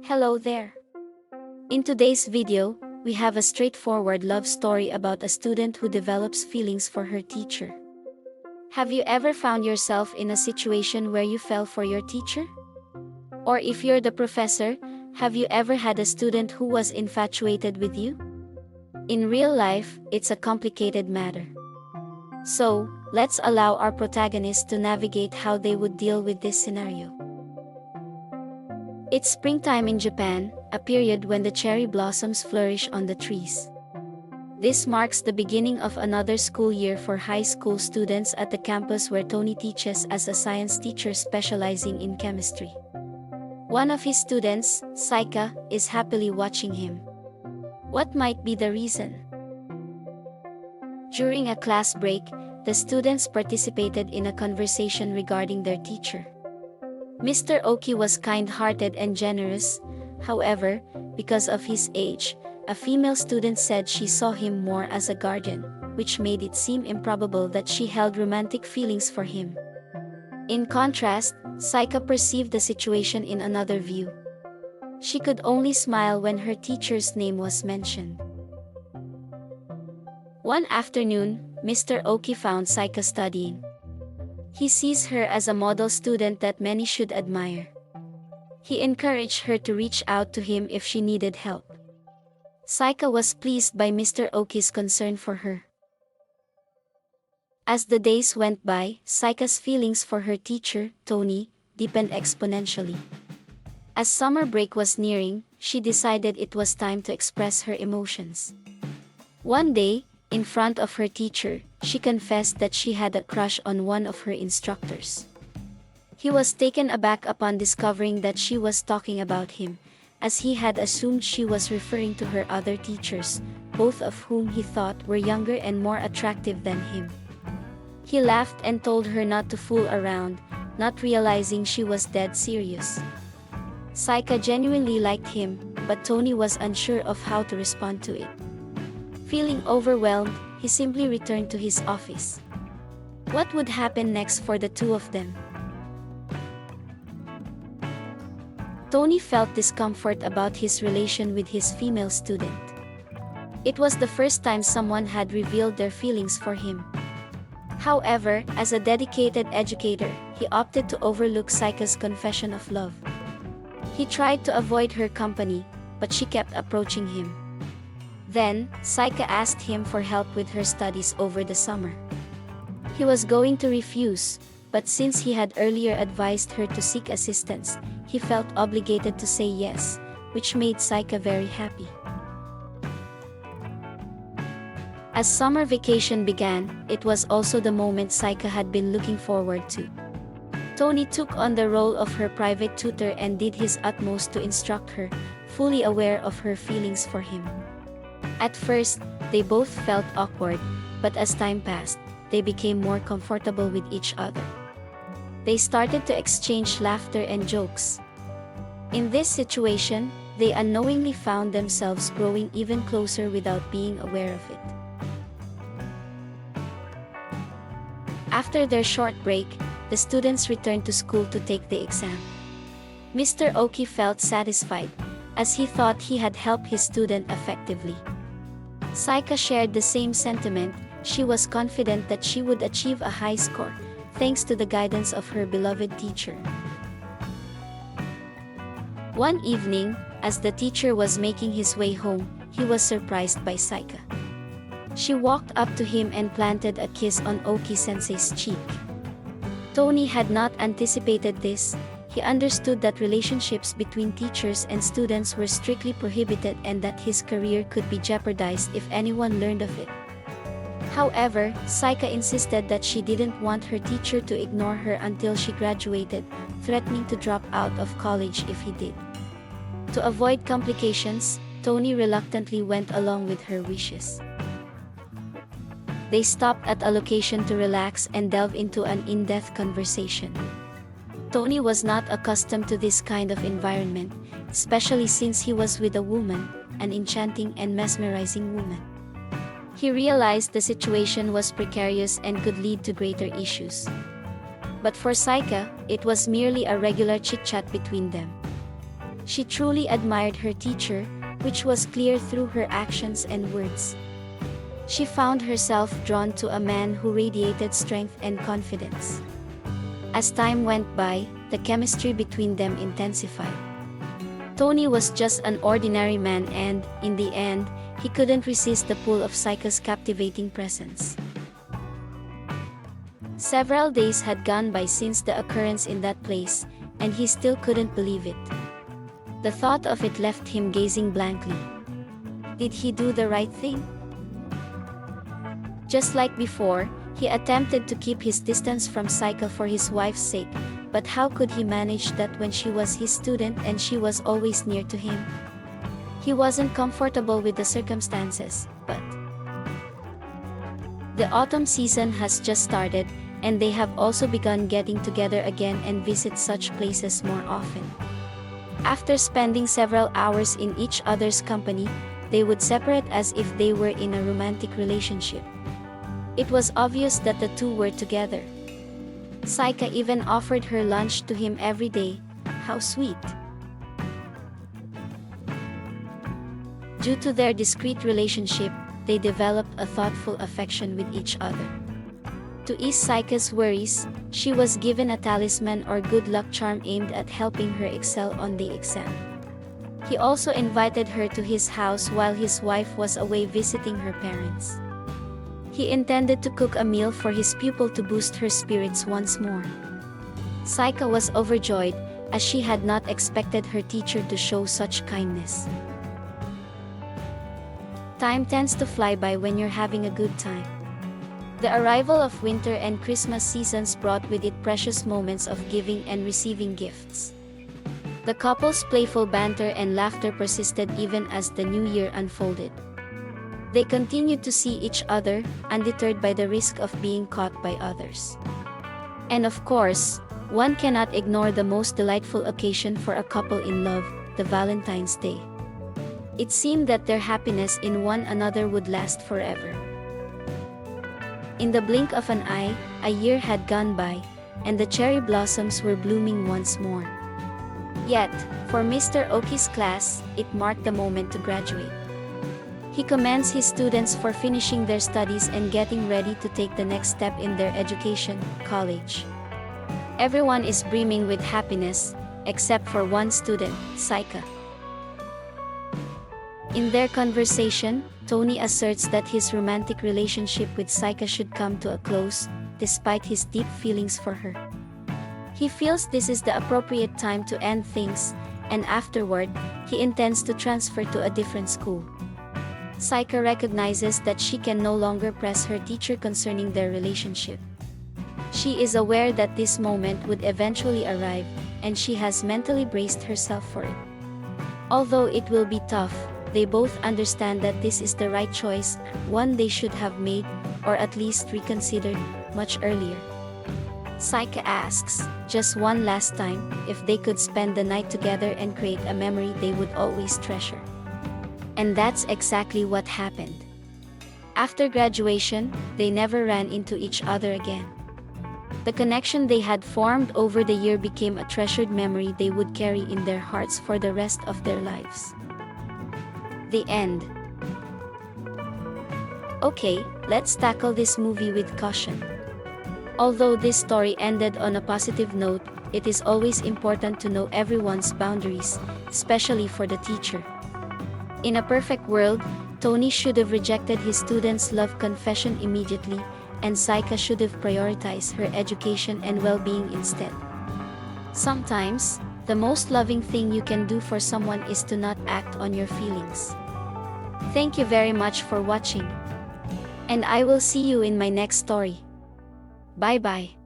Hello there. In today's video, we have a straightforward love story about a student who develops feelings for her teacher. Have you ever found yourself in a situation where you fell for your teacher? Or if you're the professor, have you ever had a student who was infatuated with you? In real life, it's a complicated matter. So, let's allow our protagonist to navigate how they would deal with this scenario. It's springtime in Japan, a period when the cherry blossoms flourish on the trees. This marks the beginning of another school year for high school students at the campus where Tony teaches as a science teacher specializing in chemistry. One of his students, SAIKA, is happily watching him. What might be the reason? During a class break, the students participated in a conversation regarding their teacher. Mr. Ohki was kind-hearted and generous. However, because of his age, a female student said she saw him more as a guardian, which made it seem improbable that she held romantic feelings for him. In contrast, SAIKA perceived the situation in another view. She could only smile when her teacher's name was mentioned. One afternoon, Mr. Ohki found SAIKA studying. He sees her as a model student that many should admire. He encouraged her to reach out to him if she needed help. SAIKA was pleased by Mr. Ohki's concern for her. As the days went by, SAIKA's feelings for her teacher, Tony, deepened exponentially. As summer break was nearing, she decided it was time to express her emotions. One day, in front of her teacher, she confessed that she had a crush on one of her instructors. He was taken aback upon discovering that she was talking about him, as he had assumed she was referring to her other teachers, both of whom he thought were younger and more attractive than him. He laughed and told her not to fool around, not realizing she was dead serious. SAIKA genuinely liked him, but Tony was unsure of how to respond to it. Feeling overwhelmed, he simply returned to his office. What would happen next for the two of them? Tony felt discomfort about his relation with his female student. It was the first time someone had revealed their feelings for him. However, as a dedicated educator, he opted to overlook SAIKA's confession of love. He tried to avoid her company, but she kept approaching him. Then, SAIKA asked him for help with her studies over the summer. He was going to refuse, but since he had earlier advised her to seek assistance, he felt obligated to say yes, which made SAIKA very happy. As summer vacation began, it was also the moment SAIKA had been looking forward to. Tony took on the role of her private tutor and did his utmost to instruct her, fully aware of her feelings for him. At first, they both felt awkward, but as time passed, they became more comfortable with each other. They started to exchange laughter and jokes. In this situation, they unknowingly found themselves growing even closer without being aware of it. After their short break, the students returned to school to take the exam. Mr. Ohki felt satisfied, as he thought he had helped his student effectively. SAIKA shared the same sentiment. She was confident that she would achieve a high score, thanks to the guidance of her beloved teacher. One evening, as the teacher was making his way home, he was surprised by SAIKA. She walked up to him and planted a kiss on Ohki-sensei's cheek. Tony had not anticipated this. He understood that relationships between teachers and students were strictly prohibited and that his career could be jeopardized if anyone learned of it. However, SAIKA insisted that she didn't want her teacher to ignore her until she graduated, threatening to drop out of college if he did. To avoid complications, Tony reluctantly went along with her wishes. They stopped at a location to relax and delve into an in-depth conversation. Tony was not accustomed to this kind of environment, especially since he was with a woman, an enchanting and mesmerizing woman. He realized the situation was precarious and could lead to greater issues. But for SAIKA, it was merely a regular chit-chat between them. She truly admired her teacher, which was clear through her actions and words. She found herself drawn to a man who radiated strength and confidence. As time went by, the chemistry between them intensified. Tony was just an ordinary man and, in the end, he couldn't resist the pull of SAIKA's captivating presence. Several days had gone by since the occurrence in that place, and he still couldn't believe it. The thought of it left him gazing blankly. Did he do the right thing? Just like before, he attempted to keep his distance from SAIKA for his wife's sake, but how could he manage that when she was his student and she was always near to him? He wasn't comfortable with the circumstances, but the autumn season has just started, and they have also begun getting together again and visit such places more often. After spending several hours in each other's company, they would separate as if they were in a romantic relationship. It was obvious that the two were together. SAIKA even offered her lunch to him every day. How sweet! Due to their discreet relationship, they developed a thoughtful affection with each other. To ease SAIKA's worries, she was given a talisman or good luck charm aimed at helping her excel on the exam. He also invited her to his house while his wife was away visiting her parents. He intended to cook a meal for his pupil to boost her spirits once more. SAIKA was overjoyed, as she had not expected her teacher to show such kindness. Time tends to fly by when you're having a good time. The arrival of winter and Christmas seasons brought with it precious moments of giving and receiving gifts. The couple's playful banter and laughter persisted even as the new year unfolded. They continued to see each other, undeterred by the risk of being caught by others. And of course, one cannot ignore the most delightful occasion for a couple in love, the Valentine's Day. It seemed that their happiness in one another would last forever. In the blink of an eye, a year had gone by, and the cherry blossoms were blooming once more. Yet, for Mr. Ohki's class, it marked the moment to graduate. He commends his students for finishing their studies and getting ready to take the next step in their education, college. Everyone is brimming with happiness, except for one student, SAIKA. In their conversation, Tony asserts that his romantic relationship with SAIKA should come to a close, despite his deep feelings for her. He feels this is the appropriate time to end things, and afterward, he intends to transfer to a different school. SAIKA recognizes that she can no longer press her teacher concerning their relationship. She is aware that this moment would eventually arrive, and she has mentally braced herself for it. Although it will be tough, they both understand that this is the right choice, one they should have made, or at least reconsidered, much earlier. SAIKA asks, just one last time, if they could spend the night together and create a memory they would always treasure. And that's exactly what happened. After graduation, they never ran into each other again. The connection they had formed over the year became a treasured memory they would carry in their hearts for the rest of their lives. The end. Okay, let's tackle this movie with caution. Although this story ended on a positive note, it is always important to know everyone's boundaries, especially for the teacher. In a perfect world, Tony should have rejected his student's love confession immediately, and SAIKA should have prioritized her education and well-being instead. Sometimes, the most loving thing you can do for someone is to not act on your feelings. Thank you very much for watching. And I will see you in my next story. Bye-bye.